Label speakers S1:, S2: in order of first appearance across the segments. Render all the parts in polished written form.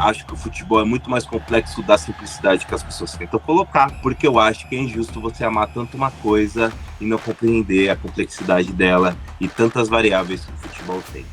S1: acho que o futebol é muito mais complexo da simplicidade que as pessoas tentam colocar, porque eu acho que é injusto você amar tanto uma coisa e não compreender a complexidade dela e tantas variáveis que o futebol tem.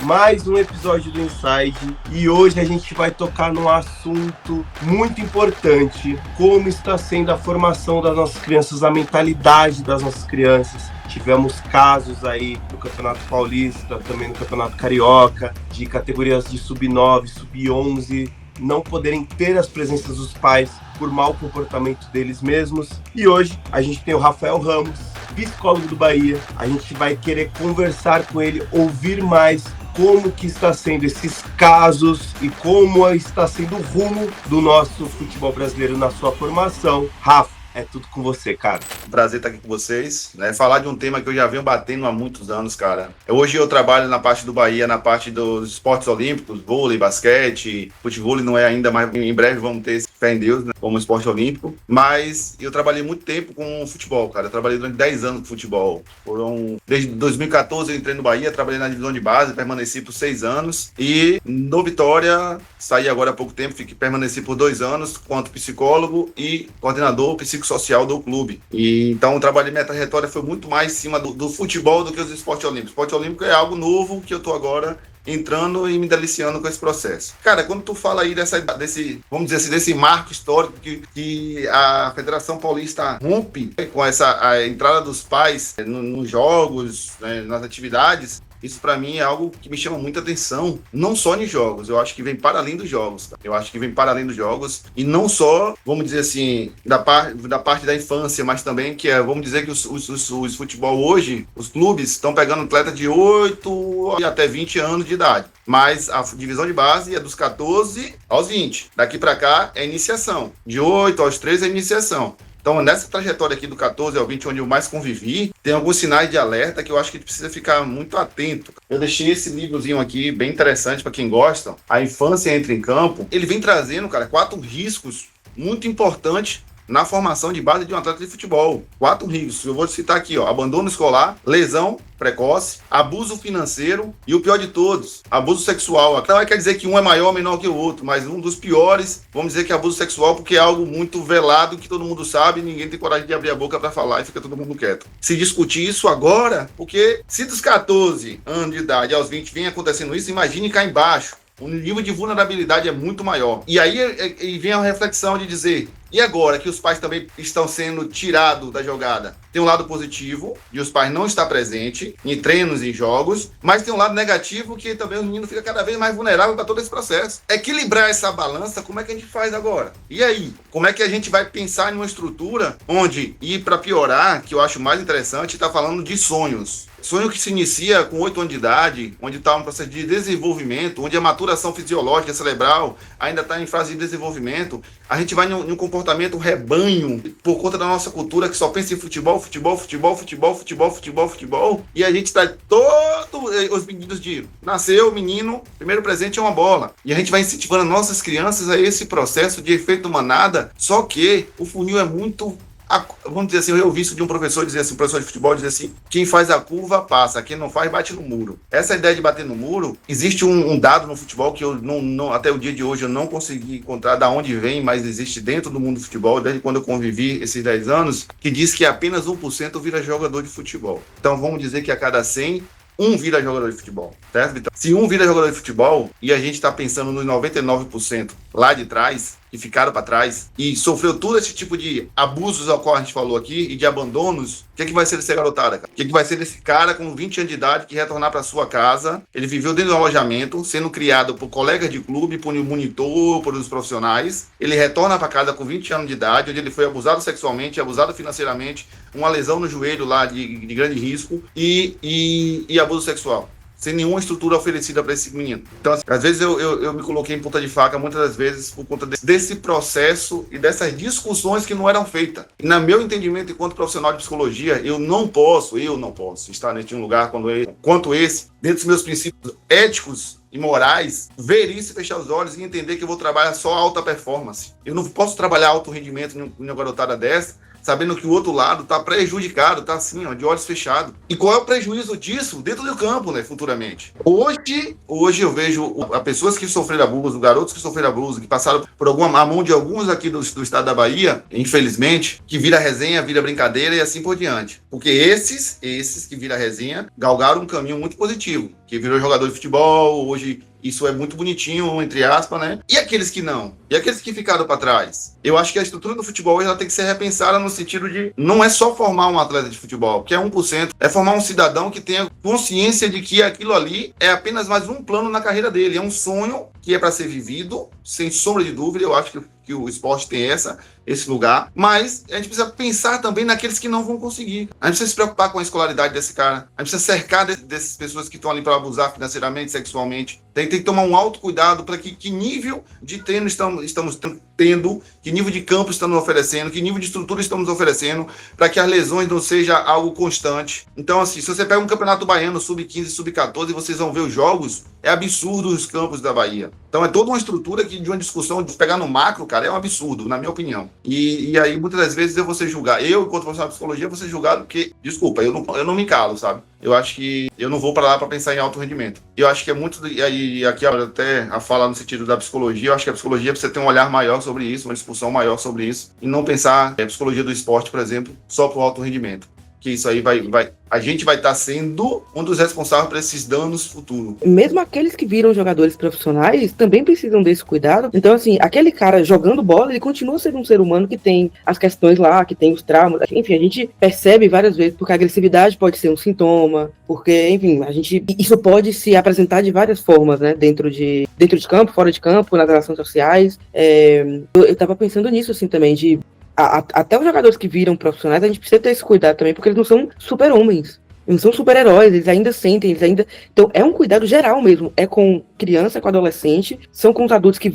S1: Mais um episódio do Inside e hoje a gente vai tocar num assunto muito importante: como está sendo a formação das nossas crianças, a mentalidade das nossas crianças. Tivemos casos aí no Campeonato Paulista, também no Campeonato Carioca, de categorias de sub-9, sub-11 não poderem ter as presenças dos pais por mau comportamento deles mesmos. E hoje a gente tem o Rafael Ramos, psicólogo do Bahia. A gente vai querer conversar com ele, ouvir mais como que está sendo esses casos e como está sendo o rumo do nosso futebol brasileiro na sua formação. Rafa, é tudo com você, cara.
S2: Prazer estar aqui com vocês, né? Falar de um tema que eu já venho batendo há muitos anos, cara. Hoje eu trabalho na parte do Bahia, na parte dos esportes olímpicos, vôlei, basquete, futebol não é ainda, mas em breve vamos ter esse fé em Deus, né? Como esporte olímpico. Mas eu trabalhei muito tempo com futebol, cara. Eu trabalhei durante 10 anos com futebol. Desde 2014 eu entrei no Bahia, trabalhei na divisão de base, permaneci por 6 anos. E no Vitória, saí agora há pouco tempo, permaneci por 2 anos, quanto psicólogo e coordenador psicossocial do clube. E então minha trajetória foi muito mais em cima do futebol do que os esportes olímpicos. O esporte olímpico é algo novo que eu tô agora entrando e me deliciando com esse processo. Cara, quando tu fala aí vamos dizer assim, desse marco histórico que a Federação Paulista rompe com a entrada dos pais nos jogos, né, nas atividades, isso para mim é algo que me chama muita atenção, não só em jogos, eu acho que vem para além dos jogos, tá? Eu acho que vem para além dos jogos, e não só, vamos dizer assim, da parte da infância, mas também que vamos dizer que os futebol hoje, os clubes estão pegando atletas de 8 e até 20 anos de idade, mas a divisão de base é dos 14 aos 20, daqui para cá é iniciação, de 8 aos 13 é iniciação. Então, nessa trajetória aqui do 14 ao 20, onde eu mais convivi, tem alguns sinais de alerta que eu acho que a gente precisa ficar muito atento. Eu deixei esse livrozinho aqui, bem interessante para quem gosta, A Infância Entra em Campo. Ele vem trazendo, cara, 4 riscos muito importantes na formação de base de um atleta de futebol. 4 riscos. Eu vou citar aqui, ó: abandono escolar, lesão precoce, abuso financeiro e o pior de todos, abuso sexual. Não quer dizer que um é maior ou menor que o outro, mas um dos piores, vamos dizer que é abuso sexual, porque é algo muito velado que todo mundo sabe e ninguém tem coragem de abrir a boca para falar e fica todo mundo quieto. Se discutir isso agora, porque se dos 14 anos de idade aos 20 vem acontecendo isso, imagine cá embaixo. O nível de vulnerabilidade é muito maior. E aí vem a reflexão de dizer: e agora que os pais também estão sendo tirados da jogada? Tem um lado positivo, de os pais não estar presentes em treinos, em jogos, mas tem um lado negativo, que também o menino fica cada vez mais vulnerável para todo esse processo. Equilibrar essa balança, como é que a gente faz agora? E aí? Como é que a gente vai pensar em uma estrutura onde, e para piorar, que eu acho mais interessante, está falando de sonhos. Sonho que se inicia com 8 anos de idade, onde está um processo de desenvolvimento, onde a maturação fisiológica cerebral ainda está em fase de desenvolvimento. A gente vai num comportamento rebanho, por conta da nossa cultura que só pensa em futebol, e a gente está todos os meninos nasceu, menino, primeiro presente é uma bola. E a gente vai incentivando nossas crianças a esse processo de efeito manada, só que o funil é muito... Vamos dizer assim, eu ouvi isso de um professor dizer assim, um professor de futebol dizer assim: quem faz a curva passa, quem não faz bate no muro. Essa ideia de bater no muro, existe um dado no futebol que eu não até o dia de hoje eu não consegui encontrar da onde vem, mas existe dentro do mundo do futebol, desde quando eu convivi esses 10 anos, que diz que apenas 1% vira jogador de futebol. Então vamos dizer que a cada 100, um vira jogador de futebol, certo? Então, se um vira jogador de futebol e a gente está pensando nos 99% lá de trás, que ficaram para trás e sofreu todo esse tipo de abusos ao qual a gente falou aqui e de abandonos, o que é que vai ser desse garotada, cara? O que é que vai ser desse cara com 20 anos de idade que retornar para sua casa? Ele viveu dentro do alojamento, sendo criado por colegas de clube, por um monitor, por os profissionais. Ele retorna para casa com 20 anos de idade, onde ele foi abusado sexualmente, abusado financeiramente, uma lesão no joelho lá de grande risco e abuso sexual, sem nenhuma estrutura oferecida para esse menino. Então, assim, às vezes eu me coloquei em ponta de faca, muitas das vezes, por conta desse processo e dessas discussões que não eram feitas. E, no meu entendimento, enquanto profissional de psicologia, eu não posso estar neste lugar quanto esse, dentro dos meus princípios éticos e morais, ver isso e fechar os olhos e entender que eu vou trabalhar só alta performance. Eu não posso trabalhar alto rendimento em uma garotada dessa, sabendo que o outro lado está prejudicado, está assim, ó, de olhos fechados. E qual é o prejuízo disso dentro do campo, né, futuramente? Hoje eu vejo as pessoas que sofreram abuso, garotos que sofreram abuso, que passaram por a mão de alguns aqui do estado da Bahia, infelizmente, que vira resenha, vira brincadeira e assim por diante. Porque esses que vira resenha, galgaram um caminho muito positivo, que virou jogador de futebol, hoje isso é muito bonitinho, entre aspas, né? E aqueles que não? E aqueles que ficaram para trás? Eu acho que a estrutura do futebol ela tem que ser repensada no sentido de não é só formar um atleta de futebol, que é 1%, é formar um cidadão que tenha consciência de que aquilo ali é apenas mais um plano na carreira dele, é um sonho que é para ser vivido, sem sombra de dúvida. Eu acho que o esporte tem esse lugar, mas a gente precisa pensar também naqueles que não vão conseguir. A gente precisa se preocupar com a escolaridade desse cara, a gente precisa cercar dessas pessoas que estão ali para abusar financeiramente, sexualmente. Tem que tomar um alto cuidado para que nível de treino estamos tendo, que nível de campo estamos oferecendo, que nível de estrutura estamos oferecendo, para que as lesões não sejam algo constante. Então, assim, se você pega um campeonato baiano, sub-15, sub-14, vocês vão ver os jogos, é absurdo os campos da Bahia. Então, é toda uma estrutura que, de uma discussão, de pegar no macro, cara, é um absurdo, na minha opinião. E aí, muitas das vezes, eu vou ser julgado. Eu, enquanto profissional de psicologia, vou ser julgado porque, desculpa, eu não me calo, sabe? Eu acho que eu não vou para lá para pensar em alto rendimento. Eu acho que é muito... E aqui até a falar no sentido da psicologia, eu acho que a psicologia precisa ter um olhar maior sobre isso, uma discussão maior sobre isso, e não pensar a psicologia do esporte, por exemplo, só para o alto rendimento. Que isso aí a gente vai estar sendo um dos responsáveis por esses danos futuros.
S3: Mesmo aqueles que viram jogadores profissionais também precisam desse cuidado. Então, assim, aquele cara jogando bola, ele continua sendo um ser humano que tem as questões lá, que tem os traumas. Enfim, a gente percebe várias vezes porque a agressividade pode ser um sintoma, porque, enfim, isso pode se apresentar de várias formas, né? Dentro de campo, fora de campo, nas relações sociais. Eu tava pensando nisso, assim, também, até os jogadores que viram profissionais, a gente precisa ter esse cuidado também, porque eles não são super-homens, eles não são super-heróis, eles ainda sentem, Então, é um cuidado geral mesmo, é com criança, com adolescente, são com os adultos que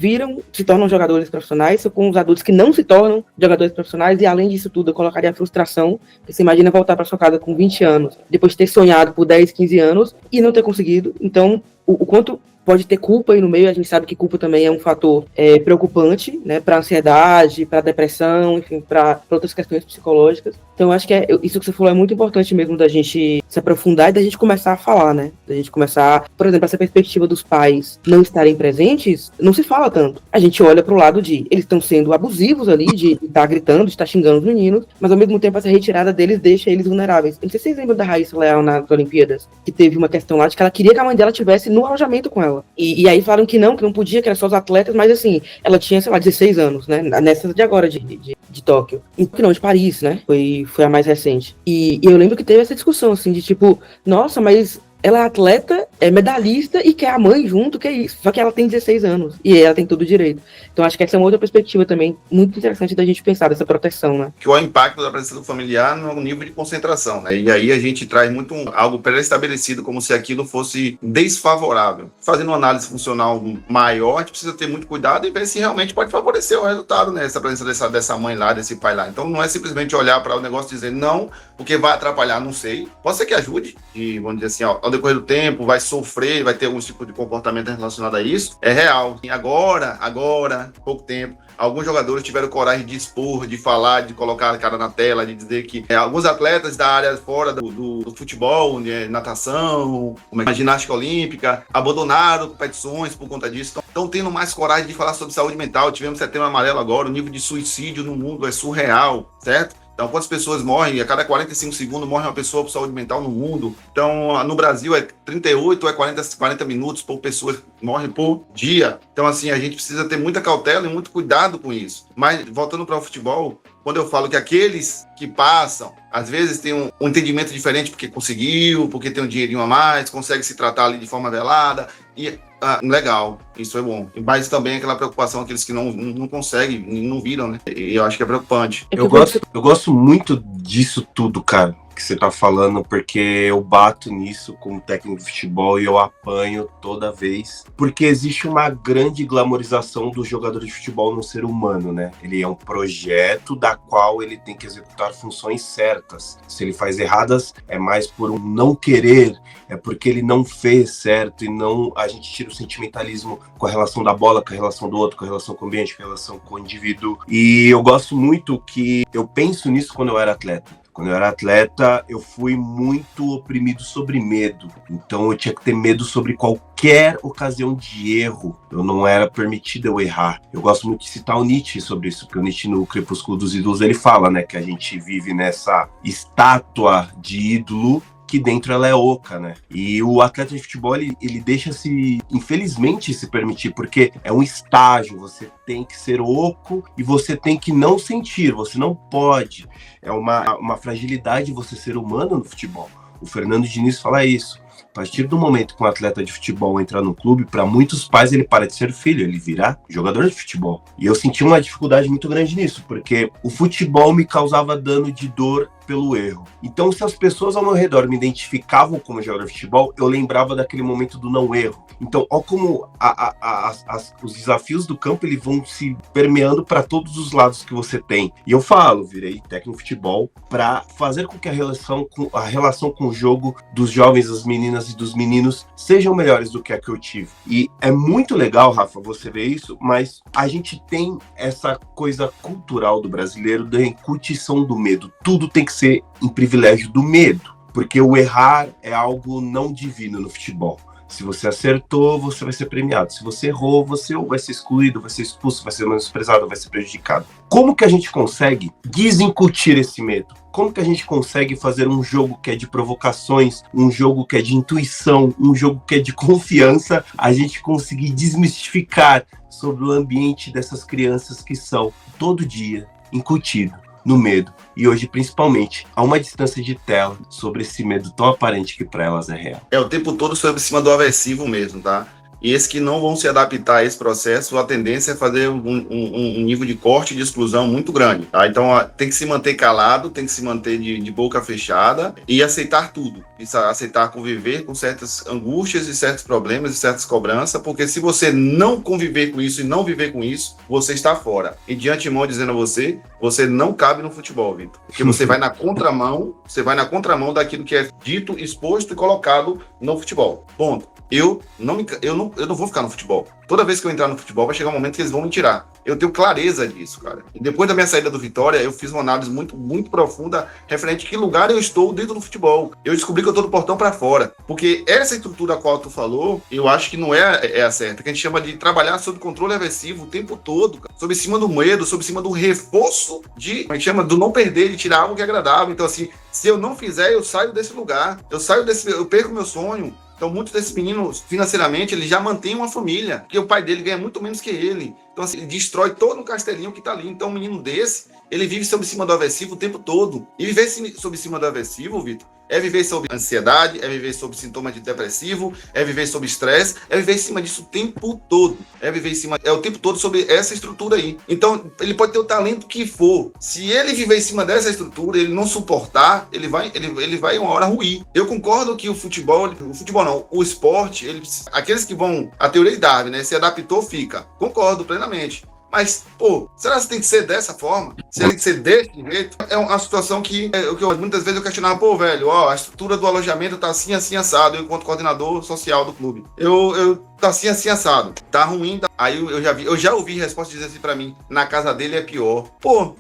S3: se tornam jogadores profissionais, são com os adultos que não se tornam jogadores profissionais, e além disso tudo, eu colocaria a frustração, porque você imagina voltar para sua casa com 20 anos, depois de ter sonhado por 10, 15 anos, e não ter conseguido. Então, o quanto pode ter culpa aí no meio, a gente sabe que culpa também é um fator preocupante, né, para ansiedade, para depressão, enfim, para outras questões psicológicas. Então, eu acho que isso que você falou é muito importante mesmo da gente se aprofundar e da gente começar a falar, né, da gente começar, por exemplo, essa perspectiva dos pais não estarem presentes, não se fala tanto. A gente olha pro lado de, eles estão sendo abusivos ali, de estar gritando, de estar xingando os meninos, mas ao mesmo tempo essa retirada deles deixa eles vulneráveis. Eu não sei se vocês lembram da Raíssa Leal nas Olimpíadas, que teve uma questão lá de que ela queria que a mãe dela estivesse no alojamento com ela. E aí falaram que não podia, que era só os atletas, mas assim, ela tinha, sei lá, 16 anos, né? Nessa de agora, de Tóquio. E não, de Paris, né? Foi a mais recente. E eu lembro que teve essa discussão, assim, de tipo, nossa, mas ela é atleta, é medalhista e quer a mãe junto, que é isso. Só que ela tem 16 anos e ela tem todo o direito. Então acho que essa é uma outra perspectiva também muito interessante da gente pensar dessa proteção, né?
S2: Que é o impacto da presença do familiar no nível de concentração, né? E aí a gente traz muito algo pré-estabelecido, como se aquilo fosse desfavorável. Fazendo uma análise funcional maior, a gente precisa ter muito cuidado e ver se realmente pode favorecer o resultado, né? Essa presença dessa mãe lá, desse pai lá. Então não é simplesmente olhar para o negócio e dizer não, porque vai atrapalhar, não sei. Pode ser que ajude, vamos dizer assim, ó, ao decorrer do tempo, vai sofrer, vai ter algum tipo de comportamento relacionado a isso, é real. E agora, pouco tempo, alguns jogadores tiveram coragem de expor, de falar, de colocar a cara na tela, de dizer que alguns atletas da área fora do futebol, natação, a ginástica olímpica, abandonaram competições por conta disso. Estão tendo mais coragem de falar sobre saúde mental. Tivemos Setembro Amarelo agora, o nível de suicídio no mundo é surreal, certo? Então, quantas pessoas morrem? A cada 45 segundos morre uma pessoa por saúde mental no mundo. Então, no Brasil é 38 ou é 40 minutos por pessoa que morre por dia. Então, assim, a gente precisa ter muita cautela e muito cuidado com isso. Mas, voltando para o futebol, quando eu falo que aqueles que passam, às vezes tem um entendimento diferente porque conseguiu, porque tem um dinheirinho a mais, consegue se tratar ali de forma velada, e legal, isso é bom. Mas também aquela preocupação, aqueles que não conseguem, não viram, né? E eu acho que é preocupante.
S1: Eu gosto muito disso tudo, cara. que você tá falando, porque eu bato nisso como técnico de futebol e eu apanho toda vez, porque existe uma grande glamorização do jogador de futebol no ser humano, né? Ele é um projeto da qual ele tem que executar funções certas. Se ele faz erradas, é mais por um não querer, é porque ele não fez certo e não, a gente tira o sentimentalismo com a relação da bola, com a relação do outro, com a relação com o ambiente, com a relação com o indivíduo. E eu gosto muito que eu penso nisso quando eu era atleta. Quando eu era atleta, eu fui muito oprimido sobre medo. Então eu tinha que ter medo sobre qualquer ocasião de erro. Eu não era permitido eu errar. Eu gosto muito de citar o Nietzsche sobre isso, porque o Nietzsche no Crepúsculo dos Ídolos, ele fala, né, que a gente vive nessa estátua de ídolo que dentro ela é oca, né? E o atleta de futebol, ele deixa-se, infelizmente, se permitir, porque é um estágio, você tem que ser oco e você tem que não sentir, você não pode. É uma fragilidade você ser humano no futebol. O Fernando Diniz fala isso. A partir do momento que um atleta de futebol entra no clube, para muitos pais ele para de ser filho, ele vira jogador de futebol. E eu senti uma dificuldade muito grande nisso, porque o futebol me causava dano de dor pelo erro. Então, se as pessoas ao meu redor me identificavam como jogador de futebol, eu lembrava daquele momento do não erro. Então, olha como os desafios do campo eles vão se permeando para todos os lados que você tem. E eu virei técnico de futebol para fazer com que a relação com o jogo dos jovens, das meninas e dos meninos sejam melhores do que a que eu tive. E é muito legal, Rafa, você ver isso, mas a gente tem essa coisa cultural do brasileiro da incutição do medo. Tudo tem que ser em privilégio do medo, porque o errar é algo não divino no futebol. Se você acertou, você vai ser premiado. Se você errou, você ou vai ser excluído, vai ser expulso, vai ser menosprezado, vai ser prejudicado. Como que a gente consegue desincutir esse medo? Como que a gente consegue fazer um jogo que é de provocações, um jogo que é de intuição, um jogo que é de confiança, a gente conseguir desmistificar sobre o ambiente dessas crianças que são, todo dia, incutido no medo, e hoje principalmente a uma distância de tela sobre esse medo tão aparente que para elas é real.
S2: É o tempo todo sobre cima do aversivo mesmo, tá? E esses que não vão se adaptar a esse processo, a tendência é fazer um nível de corte e de exclusão muito grande, tá? Então tem que se manter calado, tem que se manter de boca fechada e aceitar tudo. Aceitar conviver com certas angústias e certos problemas e certas cobranças, porque se você não conviver com isso e não viver com isso, você está fora. E de antemão dizendo a você não cabe no futebol, Vitor. Porque você vai na contramão daquilo que é dito, exposto e colocado no futebol. Ponto. Eu não vou ficar no futebol. Toda vez que eu entrar no futebol, vai chegar um momento que eles vão me tirar. Eu tenho clareza disso, cara. E depois da minha saída do Vitória, eu fiz uma análise muito, muito profunda referente a que lugar eu estou dentro do futebol. Eu descobri que eu estou do portão para fora. Porque essa estrutura a qual tu falou, eu acho que não é a certa. Que a gente chama de trabalhar sob controle aversivo o tempo todo, cara. Sob cima do medo, sob cima do reforço de... A gente chama do não perder, de tirar algo que é agradável. Então, assim, se eu não fizer, eu saio desse lugar. Eu perco meu sonho. Então, muitos desses meninos, financeiramente, eles já mantêm uma família, porque o pai dele ganha muito menos que ele. Então, assim, ele destrói todo o castelinho que tá ali. Então, um menino desse, ele vive sob cima do aversivo o tempo todo. E viver sob cima do aversivo, Vitor, é viver sob ansiedade, é viver sob sintomas de depressivo, é viver sob estresse, é viver em cima disso o tempo todo. É o tempo todo sobre essa estrutura aí. Então, ele pode ter o talento que for. Se ele viver em cima dessa estrutura, ele não suportar, ele vai uma hora ruir. Eu concordo que o esporte, aqueles que vão, a teoria de Darwin, né, se adaptou, fica. Concordo plenamente. Mas, será que tem que ser dessa forma? Se tem que ser desse jeito? É uma situação que muitas vezes eu questionava, a estrutura do alojamento tá assim, assim, assado, eu enquanto coordenador social do clube. Tá assim, assim, assado. Tá ruim, tá... Aí eu já ouvi resposta dizer assim pra mim, na casa dele é pior.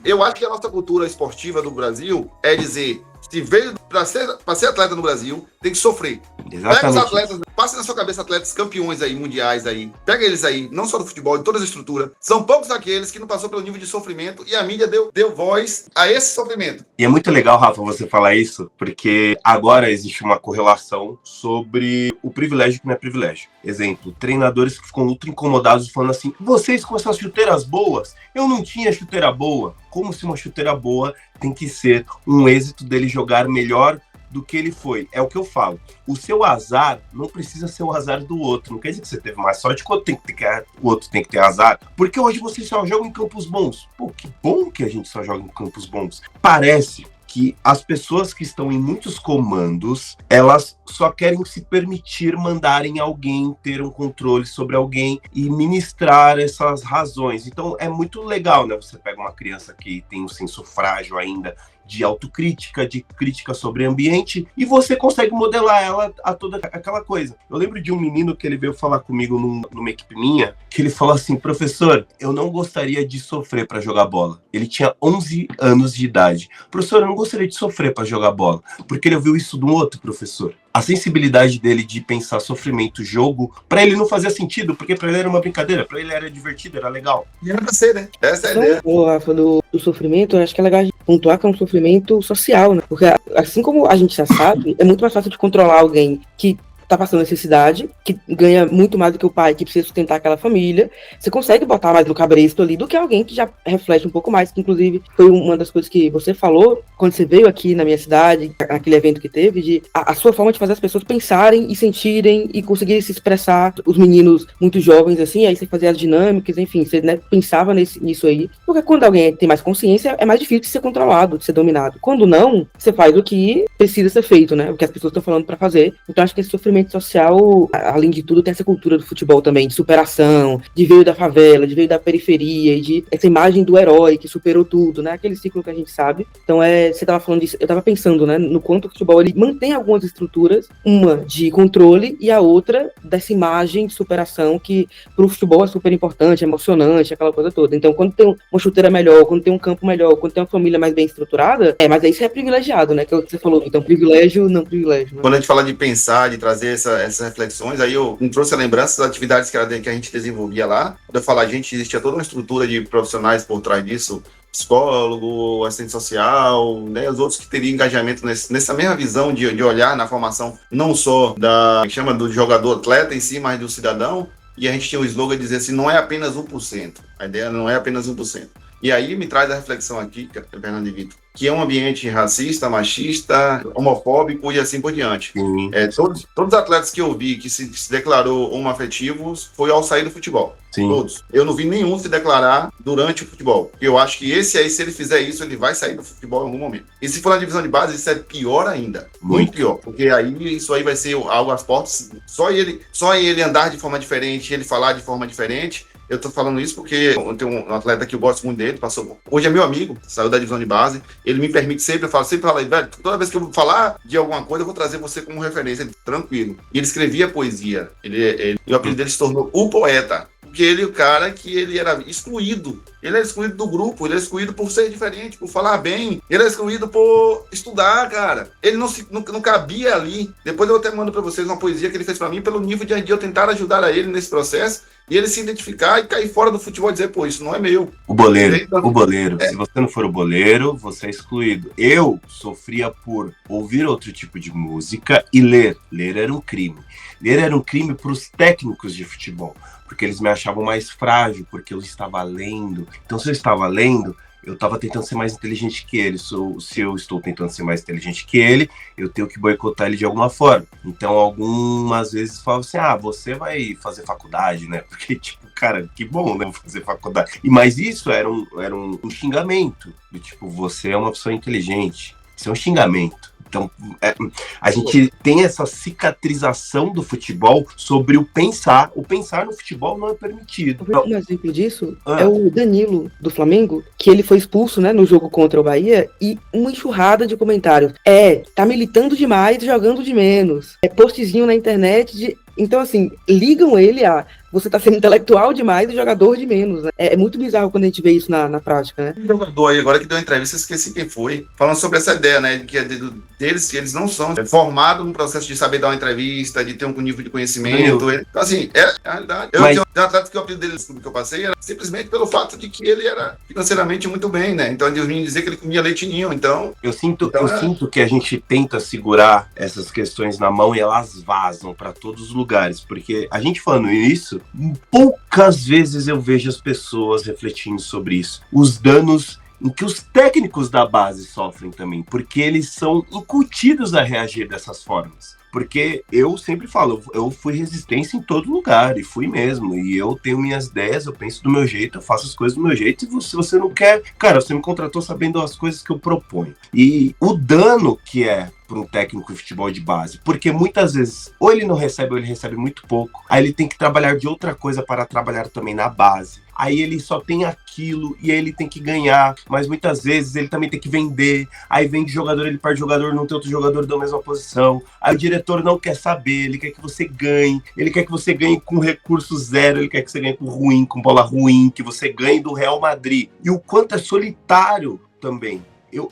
S2: Eu acho que a nossa cultura esportiva do Brasil é dizer, se veio pra ser atleta no Brasil, tem que sofrer.
S1: Exatamente.
S2: Pega os atletas, passe na sua cabeça atletas campeões aí, mundiais aí. Pega eles aí, não só do futebol, de todas as estruturas. São poucos aqueles que não passou pelo nível de sofrimento e a mídia deu voz a esse sofrimento.
S1: E é muito legal, Rafa, você falar isso, porque agora existe uma correlação sobre o privilégio que não é privilégio. Exemplo, treinadores que ficam ultra incomodados falando assim, vocês com essas chuteiras boas, eu não tinha chuteira boa. Como se uma chuteira boa tem que ser um êxito dele jogar melhor do que ele foi. É o que eu falo. O seu azar não precisa ser o azar do outro. Não quer dizer que você teve mais sorte que o outro tem que ter azar. Porque hoje você só joga em campos bons. Que bom que a gente só joga em campos bons. Parece que as pessoas que estão em muitos comandos, elas só querem se permitir mandarem alguém, ter um controle sobre alguém e ministrar essas razões. Então é muito legal, né? Você pega uma criança que tem um senso frágil ainda, de autocrítica, de crítica sobre o ambiente, e você consegue modelar ela a toda aquela coisa. Eu lembro de um menino que ele veio falar comigo numa equipe minha, que ele falou assim: professor, eu não gostaria de sofrer para jogar bola. Ele tinha 11 anos de idade. Professor, eu não gostaria de sofrer para jogar bola, porque ele ouviu isso de um outro professor. A sensibilidade dele de pensar sofrimento, jogo, pra ele não fazia sentido, porque pra ele era uma brincadeira, pra ele era divertido, era legal.
S2: E era pra ser, né? Essa é a ideia.
S3: O Rafa, do sofrimento, eu acho que é legal a gente pontuar que é um sofrimento social, né? Porque assim como a gente já sabe, é muito mais fácil de controlar alguém que tá passando necessidade, que ganha muito mais do que o pai, que precisa sustentar aquela família. Você consegue botar mais no cabresto ali do que alguém que já reflete um pouco mais, que inclusive foi uma das coisas que você falou quando você veio aqui na minha cidade, naquele evento que teve, de a sua forma de fazer as pessoas pensarem e sentirem e conseguirem se expressar, os meninos muito jovens assim, aí você fazia as dinâmicas, enfim, você, né, pensava nisso aí, porque quando alguém tem mais consciência, é mais difícil de ser controlado, de ser dominado. Quando não, você faz o que precisa ser feito, né, o que as pessoas estão falando pra fazer. Então acho que esse sofrimento social, além de tudo, tem essa cultura do futebol também, de superação, de veio da favela, de veio da periferia, e de essa imagem do herói que superou tudo, né? Aquele ciclo que a gente sabe. Então, você tava falando disso, eu tava pensando, né, no quanto o futebol, ele mantém algumas estruturas, uma de controle e a outra dessa imagem de superação que pro futebol é super importante, é emocionante, aquela coisa toda. Então, quando tem uma chuteira melhor, quando tem um campo melhor, quando tem uma família mais bem estruturada, mas aí você é privilegiado, né? Que é o que você falou, então privilégio, não privilégio. Né?
S2: Quando a gente fala de pensar, de trazer essas reflexões, aí eu me trouxe a lembrança das atividades que a gente desenvolvia lá. Quando eu falo a gente, existia toda uma estrutura de profissionais por trás disso, psicólogo, assistente social, né, os outros que teriam engajamento nessa mesma visão de olhar na formação, não só que chama do jogador atleta em si, mas do cidadão. E a gente tinha o slogan de dizer assim, não é apenas 1%. A ideia não é apenas 1%. E aí me traz a reflexão aqui, Fernando e Vitor, que é um ambiente racista, machista, homofóbico e assim por diante. Todos os atletas que eu vi que se declarou homoafetivos foi ao sair do futebol.
S1: Sim.
S2: Todos. Eu não vi nenhum se declarar durante o futebol. Eu acho que esse aí, se ele fizer isso, ele vai sair do futebol em algum momento. E se for na divisão de base, isso é pior ainda. Muito pior. Porque aí isso aí vai ser algo às portas. Só ele andar de forma diferente, ele falar de forma diferente. Eu tô falando isso porque eu tenho um atleta que eu gosto muito dele, hoje é meu amigo, saiu da divisão de base, ele me permite sempre, eu sempre falo, velho, toda vez que eu vou falar de alguma coisa, eu vou trazer você como referência, tranquilo. E ele escrevia poesia, e o apelido dele se tornou o poeta, porque ele é o cara que ele era excluído. Ele é excluído do grupo, ele é excluído por ser diferente, por falar bem. Ele é excluído por estudar, cara. Ele não cabia ali. Depois eu até mando pra vocês uma poesia que ele fez pra mim, pelo nível de eu tentar ajudar a ele nesse processo, e ele se identificar e cair fora do futebol e dizer, pô, isso não é meu.
S1: O boleiro. Se você não for o boleiro, você é excluído. Eu sofria por ouvir outro tipo de música e ler. Ler era um crime. Ler era um crime pros técnicos de futebol, porque eles me achavam mais frágil, porque eu estava lendo. Então, se eu estava lendo, eu estava tentando ser mais inteligente que ele. Se eu estou tentando ser mais inteligente que ele, eu tenho que boicotar ele de alguma forma. Então, algumas vezes falam assim, você vai fazer faculdade, né? Porque, tipo, cara, que bom, né? Vou fazer faculdade. Mas isso era um xingamento. Do tipo, você é uma pessoa inteligente. Isso é um xingamento. Então, a gente tem essa cicatrização do futebol sobre o pensar. O pensar no futebol não é permitido.
S3: Um exemplo disso é o Danilo, do Flamengo, que ele foi expulso, né, no jogo contra o Bahia, e uma enxurrada de comentários. Tá militando demais, jogando de menos. Postzinho na internet Então, assim, ligam ele a você tá sendo intelectual demais e jogador de menos, né? É muito bizarro quando a gente vê isso na prática, né?
S2: Um jogador aí agora que deu uma entrevista, esqueci quem foi, falando sobre essa ideia, né? Que deles, eles não são formados no processo de saber dar uma entrevista, de ter um nível de conhecimento. Então, assim, é a realidade. Eu tinha um atleta que o apelido dele que eu passei era simplesmente pelo fato de que ele era financeiramente muito bem, né? Então, eles vinham dizer que ele comia leitinho, então... Eu sinto
S1: que a gente tenta segurar essas questões na mão e elas vazam para todos os lugares, porque a gente falando isso, poucas vezes eu vejo as pessoas refletindo sobre isso. Os danos em que os técnicos da base sofrem também, porque eles são incutidos a reagir dessas formas. Porque eu sempre falo, eu fui resistência em todo lugar, e fui mesmo. E eu tenho minhas ideias, eu penso do meu jeito, eu faço as coisas do meu jeito. E se você não quer, cara, você me contratou sabendo as coisas que eu proponho. E o dano que é para um técnico de futebol de base, porque muitas vezes ou ele não recebe ou ele recebe muito pouco, aí ele tem que trabalhar de outra coisa para trabalhar também na base, aí ele só tem aquilo e aí ele tem que ganhar, mas muitas vezes ele também tem que vender, aí vende jogador, ele perde jogador, não tem outro jogador da mesma posição, aí o diretor não quer saber, ele quer que você ganhe, ele quer que você ganhe com recurso zero, ele quer que você ganhe com ruim, com bola ruim, que você ganhe do Real Madrid, e o quanto é solitário também. Eu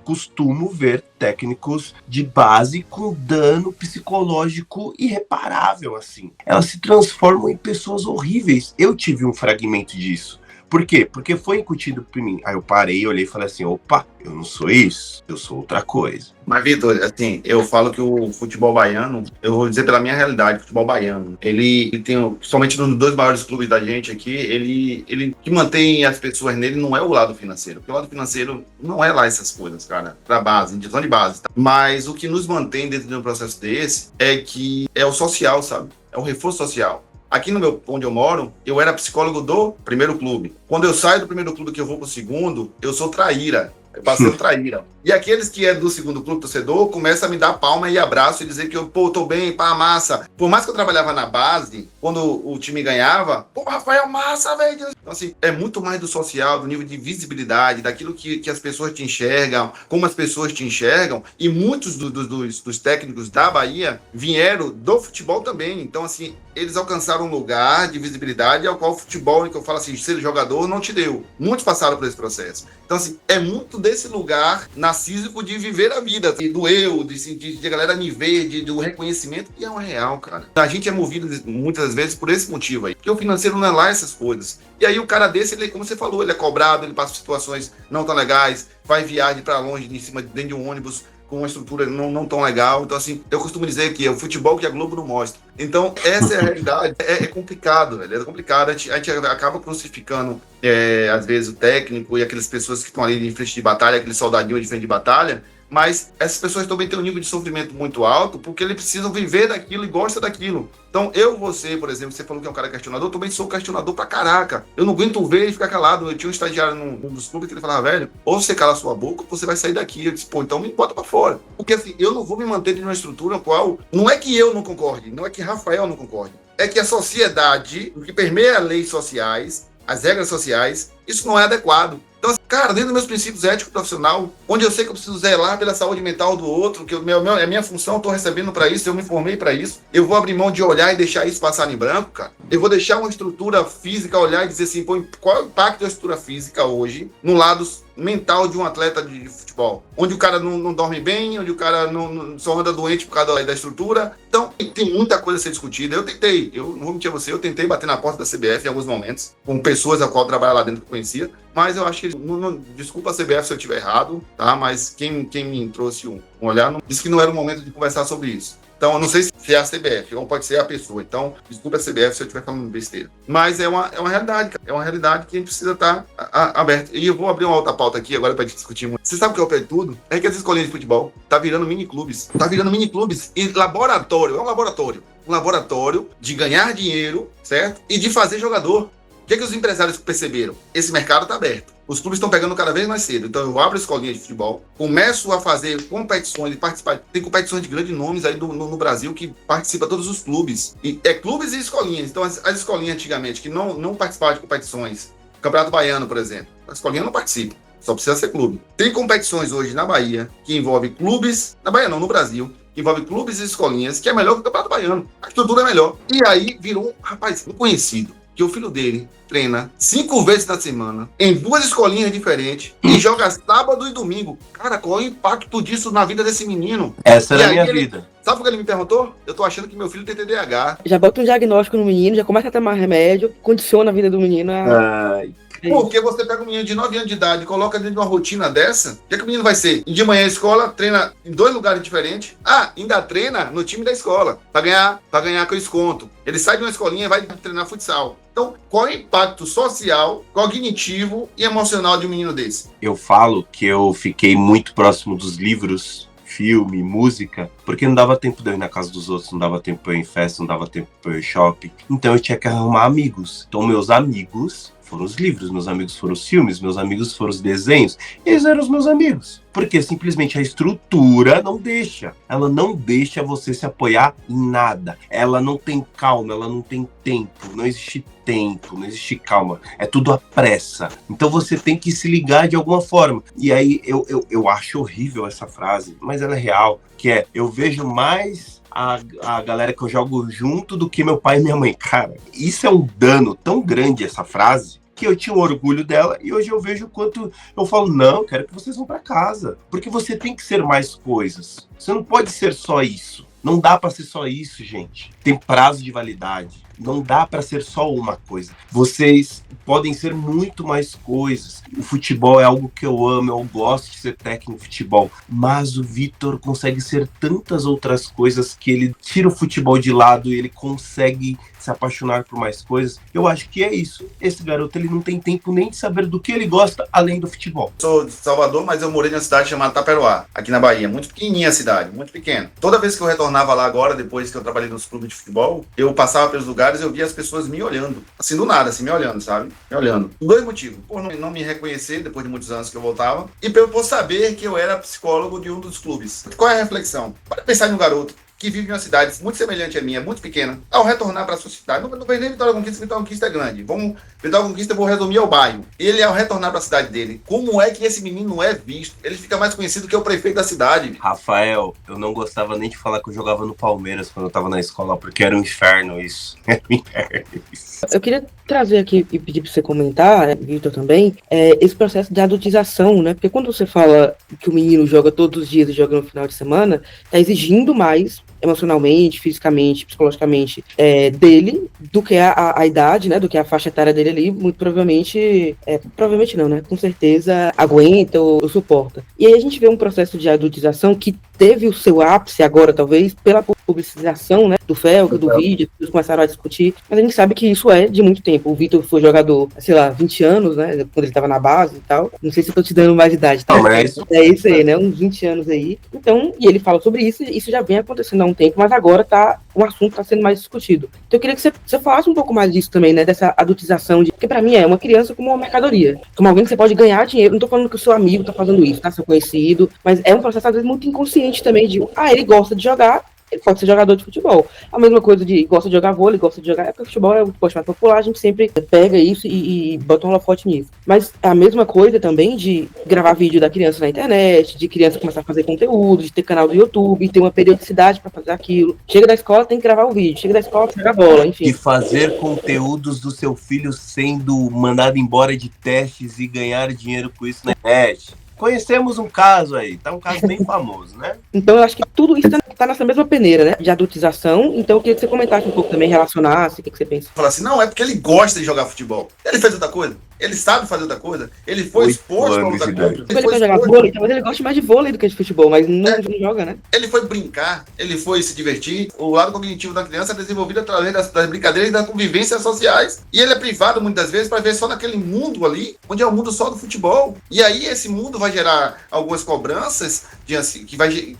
S1: costumo ver técnicos de base com dano psicológico irreparável, assim. Elas se transformam em pessoas horríveis. Eu tive um fragmento disso. Por quê? Porque foi incutido por mim. Aí eu parei, olhei e falei assim, opa, eu não sou isso, eu sou outra coisa.
S2: Mas, Vitor, assim, eu falo que o futebol baiano, eu vou dizer pela minha realidade, o futebol baiano, ele tem, somente nos 2 maiores clubes da gente aqui, ele que mantém as pessoas nele não é o lado financeiro, porque o lado financeiro não é lá essas coisas, cara, pra base, divisão de base, tá? Mas o que nos mantém dentro de um processo desse é que é o social, sabe? É o reforço social. Aqui onde eu moro, eu era psicólogo do primeiro clube. Quando eu saio do primeiro clube que eu vou pro segundo, eu sou traíra. Eu passei o traíra. E aqueles que é do segundo clube torcedor começam a me dar palma e abraço e dizer que eu, tô bem, pá, massa. Por mais que eu trabalhava na base, quando o time ganhava, pô, Rafael, massa, velho. Então, assim, é muito mais do social, do nível de visibilidade, daquilo que as pessoas te enxergam, como as pessoas te enxergam. E muitos dos técnicos da Bahia vieram do futebol também. Então, assim, eles alcançaram um lugar de visibilidade ao qual o futebol, que eu falo assim, ser jogador, não te deu. Muitos passaram por esse processo. Então, assim, é muito desse lugar narcísico de viver a vida, do eu, de a galera me ver, do reconhecimento, e é um real, cara. A gente é movido muitas vezes por esse motivo aí, porque o financeiro não é lá essas coisas. E aí o cara desse, ele, como você falou, ele é cobrado, ele passa por situações não tão legais, vai viagem pra longe, dentro de um ônibus, com uma estrutura não tão legal. Então, assim, eu costumo dizer que é o futebol que a Globo não mostra. Então, essa é a realidade. É complicado, velho. É complicado. A gente acaba crucificando, às vezes, o técnico e aquelas pessoas que estão ali em frente de batalha, aquele soldadinho de frente de batalha, mas essas pessoas também têm um nível de sofrimento muito alto porque eles precisam viver daquilo e gostam daquilo. Então, você, por exemplo, você falou que é um cara questionador, eu também sou questionador pra caraca. Eu não aguento ver e ficar calado. Eu tinha um estagiário num dos clubes que ele falava, velho, ou você cala a sua boca ou você vai sair daqui. Eu disse, pô, então me bota pra fora. Porque assim, eu não vou me manter em uma estrutura na qual, não é que eu não concorde, não é que Rafael não concorde, é que a sociedade, o que permeia as leis sociais, as regras sociais, isso não é adequado. Então, assim, cara, dentro dos meus princípios éticos profissional, onde eu sei que eu preciso zelar pela saúde mental do outro, que é a minha função, eu tô recebendo para isso, eu me formei para isso, eu vou abrir mão de olhar e deixar isso passar em branco, cara. Eu vou deixar uma estrutura física olhar e dizer assim, pô, qual é o impacto da estrutura física hoje no lado mental de um atleta de futebol, onde o cara não dorme bem, onde o cara não só anda doente por causa da estrutura. Então, tem muita coisa a ser discutida. Eu não vou mentir a você, eu tentei bater na porta da CBF em alguns momentos, com pessoas a qual eu trabalhava lá dentro que eu conhecia, mas eu acho que, desculpa a CBF se eu estiver errado, tá? Mas quem me trouxe um olhar, disse que não era o momento de conversar sobre isso. Então, eu não sei se é a CBF, ou pode ser a pessoa. Então, desculpa a CBF se eu estiver falando besteira. Mas é uma realidade, cara. É uma realidade que a gente precisa estar aberto. E eu vou abrir uma outra pauta aqui agora para a gente discutir muito. Você sabe o que é o pior de tudo? É que as escolinhas de futebol tá virando mini-clubes. E laboratório, é um laboratório. Um laboratório de ganhar dinheiro, certo? E de fazer jogador. O que os empresários perceberam? Esse mercado está aberto. Os clubes estão pegando cada vez mais cedo. Então eu abro a escolinha de futebol, começo a fazer competições e participar. Tem competições de grandes nomes aí no Brasil que participam todos os clubes. E é clubes e escolinhas. Então as escolinhas antigamente que não participavam de competições, Campeonato Baiano, por exemplo, a escolinha não participa. Só precisa ser clube. Tem competições hoje na Bahia que envolve clubes, na Bahia não, no Brasil, que envolve clubes e escolinhas, que é melhor que o Campeonato Baiano. A estrutura é melhor. E aí virou, rapaz, um conhecido, que o filho dele treina 5 vezes na semana, em 2 escolinhas diferentes, e joga sábado e domingo. Cara, qual é o impacto disso na vida desse menino?
S1: Essa era a minha vida.
S2: Sabe por que ele me perguntou? Eu tô achando que meu filho tem TDAH.
S3: Já bota um diagnóstico no menino, já começa a tomar remédio, condiciona a vida do menino a...
S2: Porque você pega um menino de 9 anos de idade e coloca dentro de uma rotina dessa, o que o menino vai ser? De manhã a escola, treina em 2 lugares diferentes. Ainda treina no time da escola, pra ganhar com desconto. Ele sai de uma escolinha e vai treinar futsal. Então, qual é o impacto social, cognitivo e emocional de um menino desse?
S1: Eu falo que eu fiquei muito próximo dos livros filme, música, porque não dava tempo de eu ir na casa dos outros, não dava tempo de eu ir em festa, não dava tempo de eu ir em shopping. Então eu tinha que arrumar amigos. Então meus amigos foram os livros, meus amigos foram os filmes, meus amigos foram os desenhos. Eles eram os meus amigos. Porque simplesmente a estrutura não deixa. Ela não deixa você se apoiar em nada. Ela não tem calma, ela não tem tempo. Não existe tempo, não existe calma. É tudo à pressa. Então você tem que se ligar de alguma forma. E aí eu acho horrível essa frase, mas ela é real. Que é, eu vejo mais a galera que eu jogo junto do que meu pai e minha mãe. Cara, isso é um dano tão grande, essa frase, que eu tinha um orgulho dela e hoje eu vejo o quanto eu falo, não, quero que vocês vão para casa. Porque você tem que ser mais coisas. Você não pode ser só isso. Não dá para ser só isso, gente. Tem prazo de validade. Não dá para ser só uma coisa. Vocês podem ser muito mais coisas. O futebol é algo que eu amo, eu gosto de ser técnico de futebol. Mas o Vitor consegue ser tantas outras coisas que ele tira o futebol de lado e ele consegue se apaixonar por mais coisas. Eu acho que é isso. Esse garoto, ele não tem tempo nem de saber do que ele gosta, além do futebol.
S2: Sou de Salvador, mas eu morei numa cidade chamada Taperoá, aqui na Bahia. Muito pequenininha a cidade, muito pequena. Toda vez que eu retornava lá agora, depois que eu trabalhei nos clubes de futebol, eu passava pelos lugares e eu via as pessoas me olhando. Assim, do nada, assim, me olhando, sabe? Me olhando. Dois motivos. Por não me reconhecer, depois de muitos anos que eu voltava, e por saber que eu era psicólogo de um dos clubes. Qual é a reflexão? Para pensar em um garoto que vive em uma cidade muito semelhante à minha, muito pequena, ao retornar para a sua cidade, não vejo nem Vitória Conquista, Vitória Conquista é grande. Vitória Conquista eu vou resumir ao bairro. Ele, ao retornar para a cidade dele, como é que esse menino é visto? Ele fica mais conhecido que o prefeito da cidade.
S1: Rafael, eu não gostava nem de falar que eu jogava no Palmeiras quando eu estava na escola, porque era um inferno isso. Era um inferno isso.
S3: Eu queria trazer aqui e pedir para você comentar, Vitor, também, esse processo de adultização, né? Porque quando você fala que o menino joga todos os dias e joga no final de semana, tá exigindo mais emocionalmente, fisicamente, psicologicamente dele, do que a idade, né, do que a faixa etária dele ali, muito provavelmente não, né, com certeza aguenta ou suporta. E aí a gente vê um processo de adultização que teve o seu ápice agora, talvez, pela publicização, né, do Felga, do vídeo, eles começaram a discutir, mas a gente sabe que isso é de muito tempo. O Vitor foi jogador, sei lá, 20 anos, né, quando ele tava na base e tal. Não sei se eu tô te dando mais idade, tá?
S1: Não, mas
S3: é isso aí, né, uns 20 anos aí. Então, e ele fala sobre isso, e isso já vem acontecendo há um tempo, mas agora o assunto está sendo mais discutido. Então eu queria que você falasse um pouco mais disso também, né, dessa adultização, porque para mim é uma criança como uma mercadoria, como alguém que você pode ganhar dinheiro. Não tô falando que o seu amigo tá fazendo isso, tá, seu conhecido, mas é um processo às vezes muito inconsciente também de, ele gosta de jogar, ele pode ser jogador de futebol. A mesma coisa de gosta de jogar vôlei, gosta de jogar. Porque o futebol é o esporte mais popular, a gente sempre pega isso e bota um holofote nisso. Mas a mesma coisa também de gravar vídeo da criança na internet, de criança começar a fazer conteúdo, de ter canal do YouTube, ter uma periodicidade para fazer aquilo. Chega da escola, tem que gravar o vídeo. Chega da escola, joga a bola, enfim.
S1: E fazer conteúdos do seu filho sendo mandado embora de testes e ganhar dinheiro com isso na internet. Conhecemos um caso aí, tá um caso bem famoso, né?
S3: Então eu acho que tudo isso tá nessa mesma peneira, né? De adultização. Então eu queria que você comentasse um pouco também, relacionasse, o que você pensa.
S2: Falar assim, não, é porque ele gosta de jogar futebol. Ele fez outra coisa. Ele sabe fazer outra coisa. Ele foi exposto a outra coisa.
S3: Ele foi jogar vôlei, talvez ele goste mais de vôlei do que de futebol, mas não joga, né?
S2: Ele foi brincar, ele foi se divertir. O lado cognitivo da criança é desenvolvido através das brincadeiras e das convivências sociais. E ele é privado muitas vezes para ver só naquele mundo ali, onde é o mundo só do futebol. E aí esse mundo vai gerar algumas cobranças que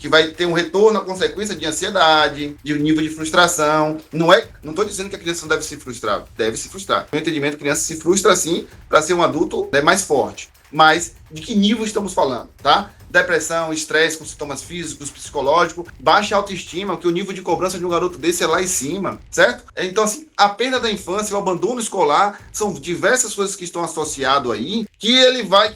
S2: vai ter um retorno, a consequência de ansiedade, de nível de frustração. Não estou dizendo que a criança não deve se frustrar. Deve se frustrar. No entendimento, a criança se frustra sim para ser um adulto mais forte. Mas de que nível estamos falando, tá? Depressão, estresse com sintomas físicos, psicológicos, baixa autoestima, que o nível de cobrança de um garoto desse é lá em cima, certo? Então, assim, a perda da infância, o abandono escolar, são diversas coisas que estão associadas aí, que ele vai,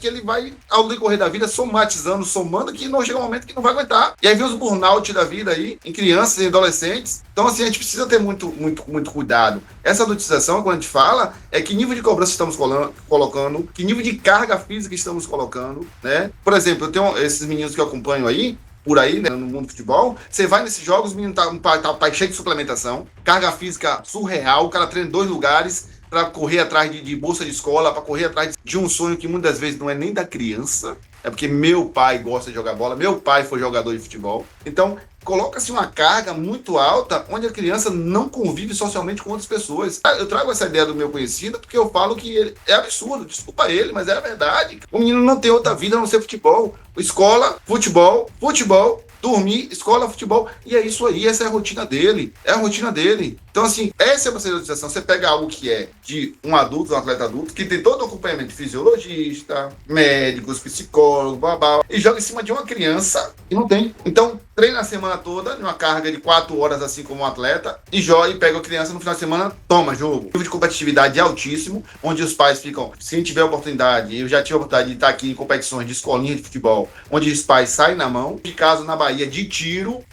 S2: ao decorrer da vida, somando, que não chega um momento que não vai aguentar. E aí vem os burnout da vida aí, em crianças e adolescentes. Então, assim, a gente precisa ter muito, muito, muito cuidado. Essa adultização, quando a gente fala, é que nível de cobrança estamos colocando, que nível de carga física estamos colocando, né? Por exemplo, eu tenho esses meninos que eu acompanho aí, por aí, né, no mundo do futebol, você vai nesses jogos, o menino tá cheio de suplementação, carga física surreal, o cara treina em 2 lugares para correr atrás de bolsa de escola, para correr atrás de um sonho que muitas vezes não é nem da criança, é porque meu pai gosta de jogar bola, meu pai foi jogador de futebol. Então, coloca-se uma carga muito alta onde a criança não convive socialmente com outras pessoas. Eu trago essa ideia do meu conhecido porque eu falo que ele é absurdo, desculpa ele, mas é a verdade. O menino não tem outra vida a não ser futebol. Escola, futebol, dormir, escola, futebol, e é isso aí, essa é a rotina dele, Então, assim, essa é uma serialização. Você pega algo que é de um adulto, um atleta adulto, que tem todo o acompanhamento de fisiologista, médicos, psicólogos, babá, e joga em cima de uma criança que não tem. Então, treina a semana toda, numa carga de 4 horas, assim como um atleta, e joga e pega a criança no final de semana, toma jogo. O nível de competitividade é altíssimo, onde os pais ficam, se tiver oportunidade, eu já tive a oportunidade de estar aqui em competições de escolinha de futebol, onde os pais saem na mão, de caso na Bahia de tiro,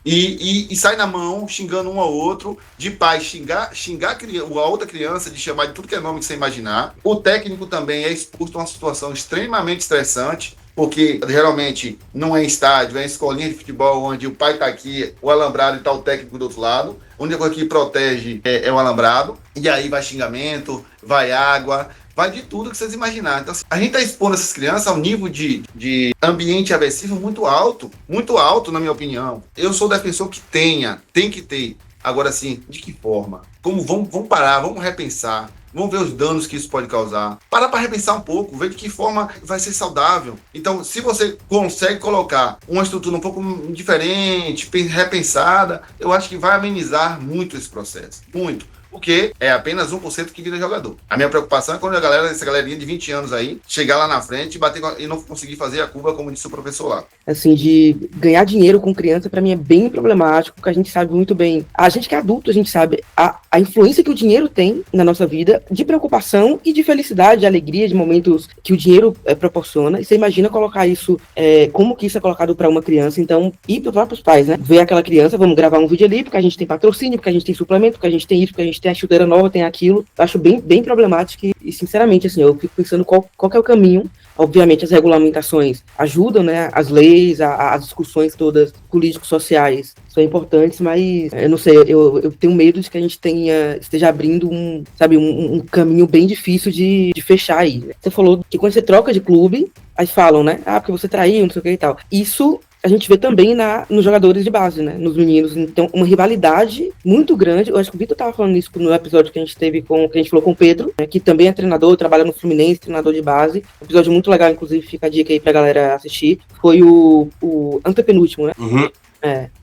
S2: e sai na mão, xingando um ao outro, de pai xingar a outra criança, de chamar de tudo que é nome que você imaginar. O técnico também é exposto a uma situação extremamente estressante, porque geralmente não é estádio, é escolinha de futebol, onde o pai tá aqui, o alambrado, e tá o técnico do outro lado. A única coisa que protege é o alambrado, e aí vai xingamento, vai água, vai de tudo que vocês imaginarem. Então, a gente tá expondo essas crianças a um nível de ambiente aversivo muito alto, na minha opinião. Eu sou defensor que tem que ter. Agora sim, de que forma? Como vamos parar, vamos repensar. Vamos ver os danos que isso pode causar. Parar para repensar um pouco, ver de que forma vai ser saudável. Então, se você consegue colocar uma estrutura um pouco diferente, repensada, eu acho que vai amenizar muito esse processo. Muito. Porque é apenas 1% que vira jogador. A minha preocupação é quando essa galerinha de 20 anos aí, chegar lá na frente e não conseguir fazer a curva, como disse o professor lá.
S3: Assim, de ganhar dinheiro com criança, pra mim é bem problemático, porque a gente sabe muito bem, a gente que é adulto, a gente sabe a influência que o dinheiro tem na nossa vida, de preocupação e de felicidade, de alegria, de momentos que o dinheiro proporciona. E você imagina colocar isso, como que isso é colocado pra uma criança, então, e para os próprios pais, né? Ver aquela criança, vamos gravar um vídeo ali, porque a gente tem patrocínio, porque a gente tem suplemento, porque a gente tem isso, porque a gente tem a chuteira nova, tem aquilo. Eu acho bem problemático e, sinceramente, assim, eu fico pensando qual que é o caminho. Obviamente, as regulamentações ajudam, né? As leis, as discussões todas político-sociais são importantes, mas eu não sei, eu tenho medo de que a gente esteja abrindo um caminho bem difícil de fechar aí. Né? Você falou que quando você troca de clube, aí falam, né? Porque você traiu, não sei o que e tal. Isso a gente vê também nos jogadores de base, né? Nos meninos. Então, uma rivalidade muito grande. Eu acho que o Vitor estava falando isso no episódio que a gente teve que a gente falou com o Pedro, né, que também é treinador, trabalha no Fluminense, treinador de base. Um episódio muito legal, inclusive, fica a dica aí pra galera assistir. Foi o antepenúltimo, né?
S1: Uhum.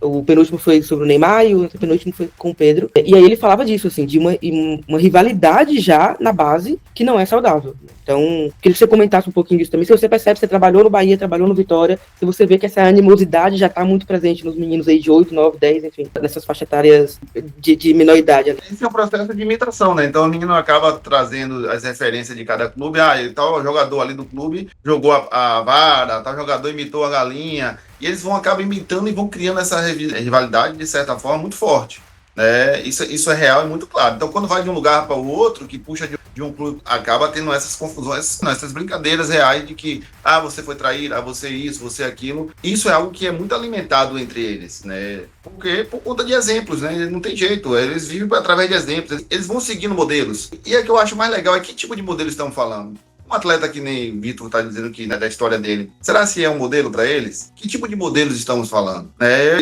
S3: O penúltimo foi sobre o Neymar e o antepenúltimo foi com o Pedro. E aí ele falava disso, assim, de uma rivalidade já na base que não é saudável. Então, queria que você comentasse um pouquinho disso também. Se você percebe, você trabalhou no Bahia, trabalhou no Vitória, se você vê que essa animosidade já está muito presente nos meninos aí de 8, 9, 10, enfim, nessas faixas etárias de menor idade. Né?
S2: Esse é um processo de imitação, né? Então o menino acaba trazendo as referências de cada clube. Tal jogador ali do clube jogou a vara, tal jogador imitou a galinha. E eles acabam imitando e vão criando essa rivalidade, de certa forma, muito forte. Né? Isso é real e muito claro. Então, quando vai de um lugar para o outro, que puxa de um clube, acaba tendo essas confusões, essas brincadeiras reais de que, você foi trair, você isso, você aquilo. Isso é algo que é muito alimentado entre eles, né? Porque por conta de exemplos, né? Não tem jeito, eles vivem através de exemplos, eles vão seguindo modelos. E o que eu acho mais legal é que tipo de modelo estão falando. Um atleta que nem o Vitor está dizendo que, né, da história dele, será que é um modelo para eles? Que tipo de modelos estamos falando?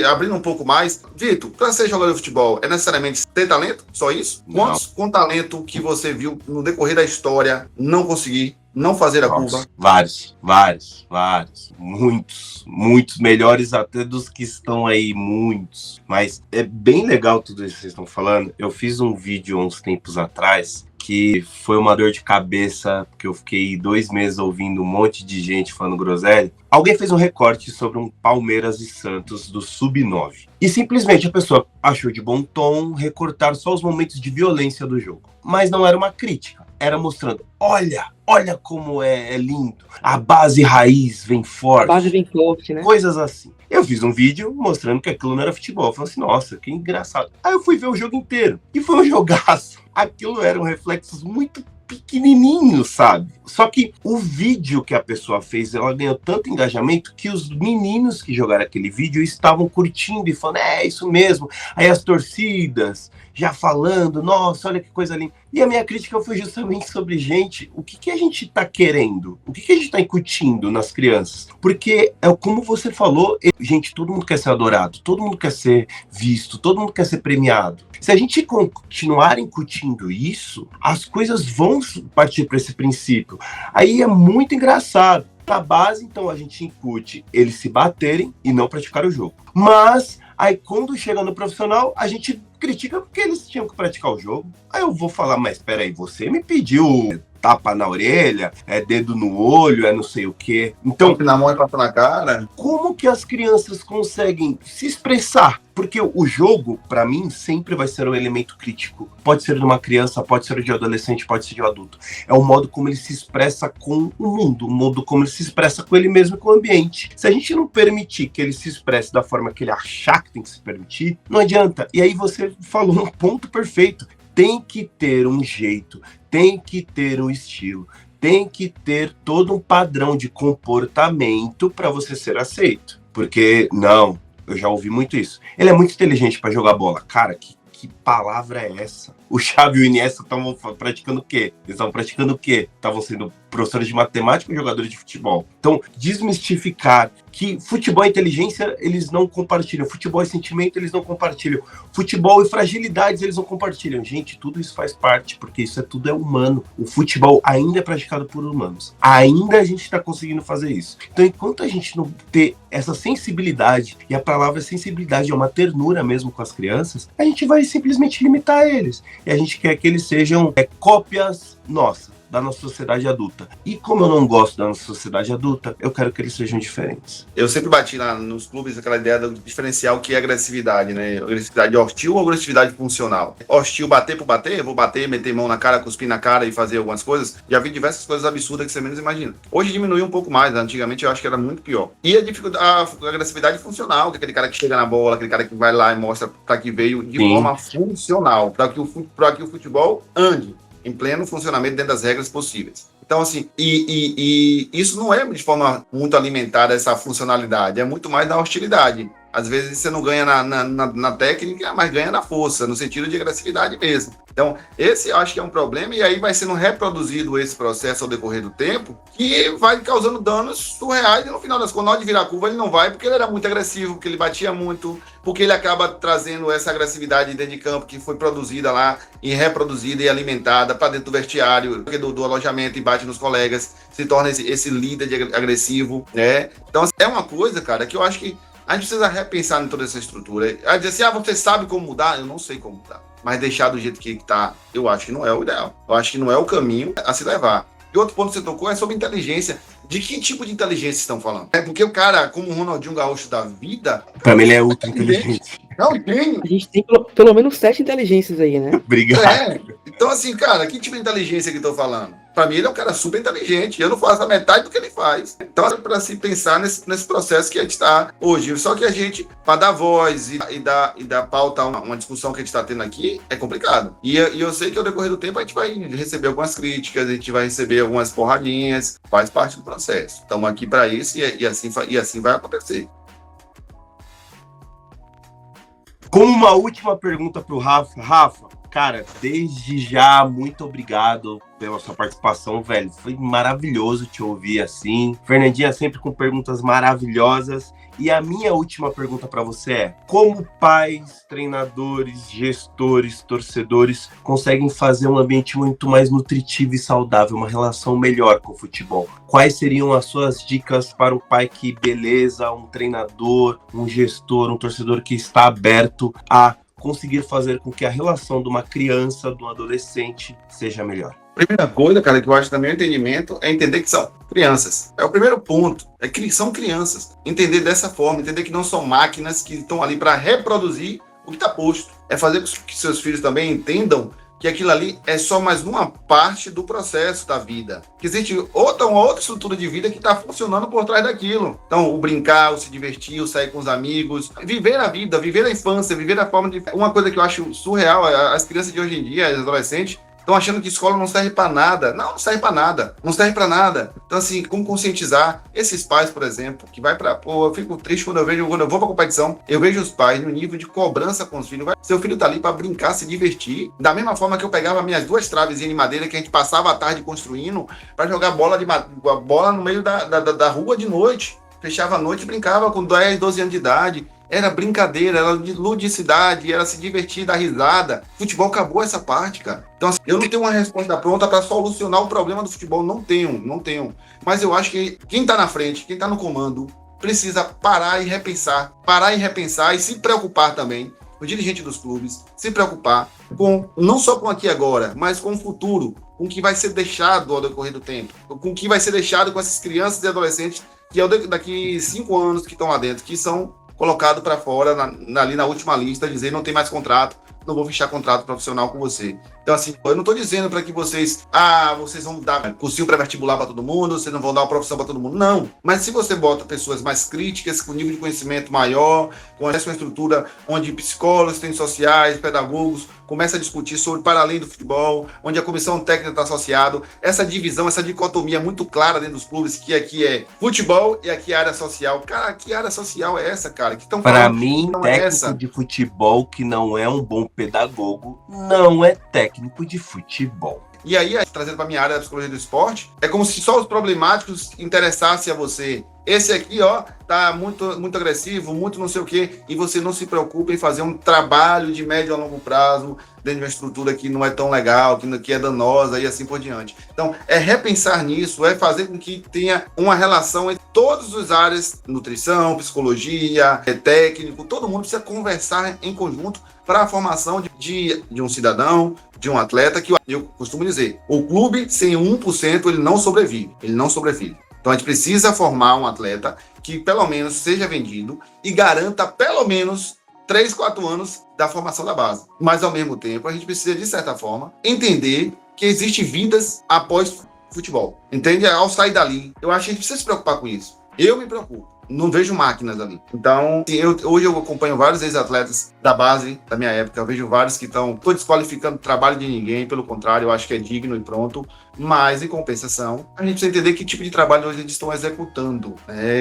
S2: Abrindo um pouco mais, Vitor, para ser jogador de futebol, é necessariamente ter talento? Só isso? Quantos com talento que você viu no decorrer da história não conseguir, não fazer a curva?
S1: Vários. Muitos melhores até dos que estão aí, muitos. Mas é bem legal tudo isso que vocês estão falando. Eu fiz um vídeo uns tempos atrás que foi uma dor de cabeça, porque eu fiquei 2 meses ouvindo um monte de gente falando groselha. Alguém fez um recorte sobre um Palmeiras e Santos do Sub-9. E simplesmente a pessoa achou de bom tom recortar só os momentos de violência do jogo. Mas não era uma crítica, era mostrando, olha como é lindo. A base raiz vem forte.
S3: A base vem forte, né?
S1: Coisas assim. Eu fiz um vídeo mostrando que aquilo não era futebol. Eu falei assim, nossa, que engraçado. Aí eu fui ver o jogo inteiro. E foi um jogaço. Aquilo eram reflexos muito pequenininhos, sabe? Só que o vídeo que a pessoa fez, ela ganhou tanto engajamento que os meninos que jogaram aquele vídeo estavam curtindo e falando, isso mesmo. Aí as torcidas já falando, nossa, olha que coisa linda. E a minha crítica foi justamente sobre, gente, o que a gente tá querendo? O que a gente tá incutindo nas crianças? Porque, como você falou, gente, todo mundo quer ser adorado, todo mundo quer ser visto, todo mundo quer ser premiado. Se a gente continuar incutindo isso, as coisas vão partir para esse princípio. Aí é muito engraçado. Na base, então, a gente incute eles se baterem e não praticar o jogo. Mas, aí quando chega no profissional, a gente critica porque eles tinham que praticar o jogo. Aí eu vou falar, mas peraí, você me pediu tapa na orelha, é dedo no olho, é não sei o quê. Então,
S2: na mão e papo na cara.
S1: Como que as crianças conseguem se expressar? Porque o jogo, para mim, sempre vai ser um elemento crítico. Pode ser de uma criança, pode ser de um adolescente, pode ser de um adulto. É o modo como ele se expressa com o mundo, o modo como ele se expressa com ele mesmo e com o ambiente. Se a gente não permitir que ele se expresse da forma que ele achar que tem que se permitir, não adianta. E aí você falou um ponto perfeito. Tem que ter um jeito, tem que ter um estilo, tem que ter todo um padrão de comportamento para você ser aceito. Porque, não, eu já ouvi muito isso. Ele é muito inteligente para jogar bola. Cara, que palavra é essa? O Xavi e o Iniesta estavam praticando o quê? Eles estavam praticando o quê? Estavam sendo professores de matemática ou jogadores de futebol? Então, desmistificar que futebol e inteligência eles não compartilham. Futebol e sentimento eles não compartilham. Futebol e fragilidades eles não compartilham. Gente, tudo isso faz parte, porque isso tudo é humano. O futebol ainda é praticado por humanos. Ainda a gente está conseguindo fazer isso. Então, enquanto a gente não ter essa sensibilidade, e a palavra sensibilidade é uma ternura mesmo com as crianças, a gente vai simplesmente limitar eles. E a gente quer que eles sejam cópias nossas, da nossa sociedade adulta. E como eu não gosto da nossa sociedade adulta, eu quero que eles sejam diferentes.
S2: Eu sempre bati lá nos clubes aquela ideia do diferencial que é agressividade, né? Agressividade hostil ou agressividade funcional? Hostil, bater por bater, eu vou bater, meter mão na cara, cuspir na cara e fazer algumas coisas. Já vi diversas coisas absurdas que você menos imagina. Hoje diminuiu um pouco mais, né? Antigamente eu acho que era muito pior. E a agressividade funcional, que é aquele cara que chega na bola, aquele cara que vai lá e mostra para que veio de forma funcional, para que o futebol ande em pleno funcionamento dentro das regras possíveis. Então, assim, e isso não é de forma muito alimentada, essa funcionalidade, é muito mais da hostilidade. Às vezes você não ganha na técnica, mas ganha na força, no sentido de agressividade mesmo. Então, esse eu acho que é um problema, e aí vai sendo reproduzido esse processo ao decorrer do tempo, que vai causando danos surreais, e no final das contas, na hora de virar a curva, ele não vai, porque ele era muito agressivo, porque ele batia muito, porque ele acaba trazendo essa agressividade dentro de campo, que foi produzida lá, e reproduzida e alimentada para dentro do vestiário, do alojamento, e bate nos colegas, se torna esse líder agressivo, né? Então, é uma coisa, cara, que eu acho que a gente precisa repensar em toda essa estrutura. A dizer assim, você sabe como mudar? Eu não sei como mudar. Mas deixar do jeito que está, eu acho que não é o ideal. Eu acho que não é o caminho a se levar. E outro ponto que você tocou é sobre inteligência. De que tipo de inteligência estão falando? É porque o cara, como o Ronaldinho Gaúcho da vida...
S1: Pra mim ele é ultra inteligente.
S2: Não, tem.
S3: A gente tem pelo menos 7 inteligências aí, né?
S1: Obrigado.
S2: Então, assim, cara, que tipo de inteligência que eu tô falando? Pra mim, ele é um cara super inteligente. Eu não faço a metade do que ele faz. Então, é pra se pensar nesse processo que a gente está hoje. Só que a gente, para dar voz e dar pauta a uma discussão que a gente está tendo aqui, é complicado. E eu sei que ao decorrer do tempo a gente vai receber algumas críticas, a gente vai receber algumas porradinhas. Faz parte do processo. Estamos aqui para isso e assim vai acontecer.
S1: Como uma última pergunta para o Rafa. Rafa, cara, desde já, muito obrigado pela sua participação, velho. Foi maravilhoso te ouvir assim. Fernandinha sempre com perguntas maravilhosas. E a minha última pergunta para você é: como pais, treinadores, gestores, torcedores conseguem fazer um ambiente muito mais nutritivo e saudável, uma relação melhor com o futebol? Quais seriam as suas dicas para o pai que, beleza, um treinador, um gestor, um torcedor que está aberto a conseguir fazer com que a relação de uma criança, de um adolescente, seja melhor?
S2: Primeira coisa, cara, que eu acho também o entendimento é entender que são crianças. É o primeiro ponto. É que são crianças. Entender dessa forma, entender que não são máquinas que estão ali para reproduzir o que está posto. É fazer com que seus filhos também entendam que aquilo ali é só mais uma parte do processo da vida. Que existe uma outra estrutura de vida que está funcionando por trás daquilo. Então, o brincar, o se divertir, o sair com os amigos, viver a vida, viver a infância, viver a forma de... Uma coisa que eu acho surreal, as crianças de hoje em dia, as adolescentes, estão achando que escola não serve para nada. Não serve para nada. Não serve para nada. Então, assim, como conscientizar esses pais, por exemplo, que vai para... Pô, eu fico triste quando eu vou para competição, eu vejo os pais no nível de cobrança com os filhos. Seu filho tá ali para brincar, se divertir. Da mesma forma que eu pegava minhas 2 travezinhas de madeira que a gente passava a tarde construindo para jogar bola no meio da rua de noite. Fechava a noite e brincava com 10, 12 anos de idade. era brincadeira, era de ludicidade, era se divertir, dar risada. Futebol acabou essa parte, cara. Então, assim, eu não tenho uma resposta pronta para solucionar o problema do futebol, não tenho. Mas eu acho que quem tá na frente, quem tá no comando, precisa parar e repensar e se preocupar também, o dirigente dos clubes, se preocupar com, não só com aqui agora, mas com o futuro, com o que vai ser deixado ao decorrer do tempo, com o que vai ser deixado com essas crianças e adolescentes que daqui 5 anos que estão lá dentro, que são colocados para fora, ali na última lista, dizer não tem mais contrato, não vou fechar contrato profissional com você. Então, assim, eu não estou dizendo para que vocês vão dar cursinho pré-vestibular para todo mundo, vocês não vão dar uma profissão para todo mundo. Não. Mas se você bota pessoas mais críticas, com nível de conhecimento maior, com essa estrutura onde psicólogos, assistentes sociais, pedagogos, começa a discutir sobre para além do futebol, onde a comissão técnica está associado, essa divisão, essa dicotomia muito clara dentro dos clubes, que aqui é futebol e aqui é área social. Cara, que área social é essa, cara?
S1: Para mim, técnico de futebol que não é um bom pedagogo, não é técnico de futebol.
S2: E aí, trazendo para minha área da psicologia do esporte, é como se só os problemáticos interessassem a você. Esse aqui, tá muito, muito agressivo, muito não sei o quê, e você não se preocupa em fazer um trabalho de médio a longo prazo dentro de uma estrutura que não é tão legal, que é danosa e assim por diante. Então, é repensar nisso, é fazer com que tenha uma relação entre todas as áreas, nutrição, psicologia, técnico, todo mundo precisa conversar em conjunto para a formação de um cidadão, de um atleta, que eu costumo dizer, o clube sem 1% ele não sobrevive. Então, a gente precisa formar um atleta que, pelo menos, seja vendido e garanta, pelo menos, 3, 4 anos da formação da base. Mas, ao mesmo tempo, a gente precisa, de certa forma, entender que existem vidas após futebol. Entende? Ao sair dali, eu acho que a gente precisa se preocupar com isso. Eu me preocupo. Não vejo máquinas ali. Então, hoje eu acompanho vários ex-atletas da base da minha época. Eu vejo vários que estão desqualificando o trabalho de ninguém. Pelo contrário, eu acho que é digno e pronto. Mas, em compensação, a gente precisa entender que tipo de trabalho hoje eles estão executando.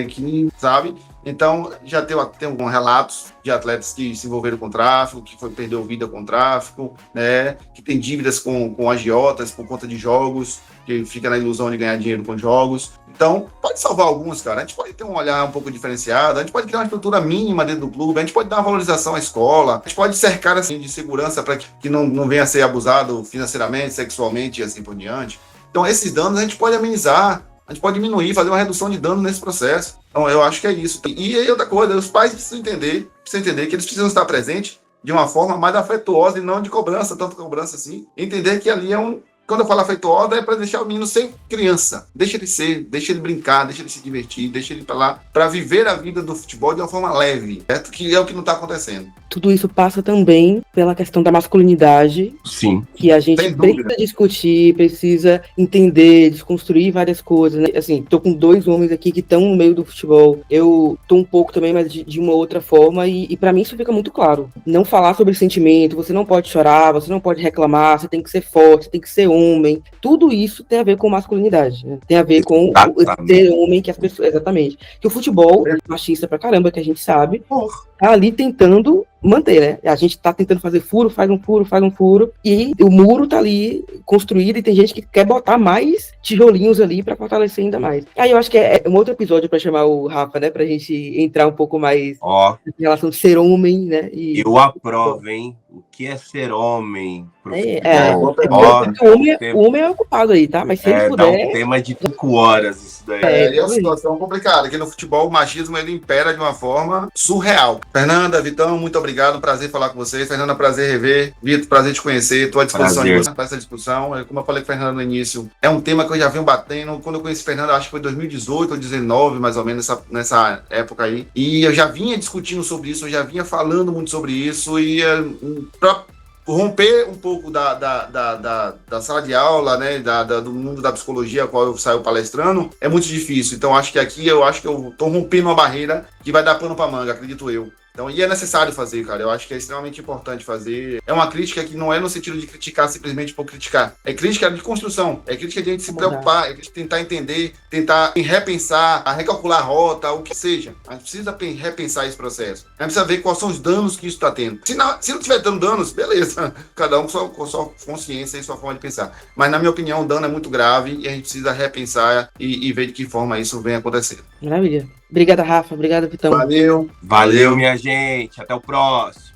S2: Que, sabe? Então, já tem alguns relatos de atletas que se envolveram com tráfico, que perdeu vida com tráfico, que tem dívidas com agiotas por conta de jogos, que fica na ilusão de ganhar dinheiro com jogos. Então, pode salvar alguns, cara. A gente pode ter um olhar um pouco diferenciado, a gente pode criar uma estrutura mínima dentro do clube, a gente pode dar uma valorização à escola, a gente pode cercar assim, de segurança para que não venha a ser abusado financeiramente, sexualmente e assim por diante. Então, esses danos a gente pode amenizar, a gente pode diminuir, fazer uma redução de dano nesse processo. Então, eu acho que é isso. E aí, outra coisa, os pais precisam entender que eles precisam estar presentes de uma forma mais afetuosa e não de cobrança, tanto cobrança assim. Entender que ali quando eu falo afetuosa, é para deixar o menino ser criança. Deixa ele ser, deixa ele brincar, deixa ele se divertir, deixa ele para lá, para viver a vida do futebol de uma forma leve, certo? Que é o que não está acontecendo.
S3: Tudo isso passa também pela questão da masculinidade.
S1: Sim.
S3: Que a gente precisa discutir, precisa entender, desconstruir várias coisas, né? Assim, tô com 2 homens aqui que estão no meio do futebol. Eu tô um pouco também, mas de uma outra forma, e para mim isso fica muito claro. Não falar sobre sentimento, você não pode chorar, você não pode reclamar, você tem que ser forte, você tem que ser homem. Tudo isso tem a ver com masculinidade, né? Tem a ver com ser homem, que as pessoas... Exatamente. Que o futebol é machista pra caramba, que a gente sabe, tá ali tentando manter, né? A gente tá tentando fazer furo, faz um furo, e o muro tá ali construído, e tem gente que quer botar mais tijolinhos ali pra fortalecer ainda mais. Aí eu acho que é um outro episódio pra chamar o Rafa, né? Pra gente entrar um pouco mais em relação de ser homem, né?
S1: Eu aprovo, hein? O que é ser homem?
S3: O homem é ocupado aí, tá? Mas se ele puder...
S1: Dá um tema de 5 horas isso daí.
S2: É uma situação complicada, que no futebol o machismo ele impera de uma forma surreal. Fernanda, Vitão, muito obrigado, prazer falar com vocês. Fernanda, prazer rever. Vitor, prazer te conhecer. Estou à disposição de você para essa discussão. Como eu falei com a Fernanda no início, é um tema que eu já venho batendo. Quando eu conheci a Fernanda, acho que foi 2018 ou 2019, mais ou menos, nessa época aí. E eu já vinha discutindo sobre isso, eu já vinha falando muito sobre isso, e para romper um pouco da sala de aula, né, do mundo da psicologia, a qual eu saio palestrando, é muito difícil. Então, acho que aqui eu tô rompendo uma barreira que vai dar pano pra manga, acredito eu. Então, e é necessário fazer, cara. Eu acho que é extremamente importante fazer. É uma crítica que não é no sentido de criticar simplesmente por criticar. É crítica de construção. É crítica de a gente se preocupar, é de tentar entender, tentar repensar, recalcular a rota, o que seja. A gente precisa repensar esse processo. A gente precisa ver quais são os danos que isso está tendo. Se não tiver dando danos, beleza. Cada um com sua consciência e sua forma de pensar. Mas, na minha opinião, o dano é muito grave e a gente precisa repensar e ver de que forma isso vem acontecendo.
S3: Maravilha. Obrigada, Rafa. Obrigada, Vitão.
S2: Valeu.
S1: Valeu, minha gente. Até o próximo.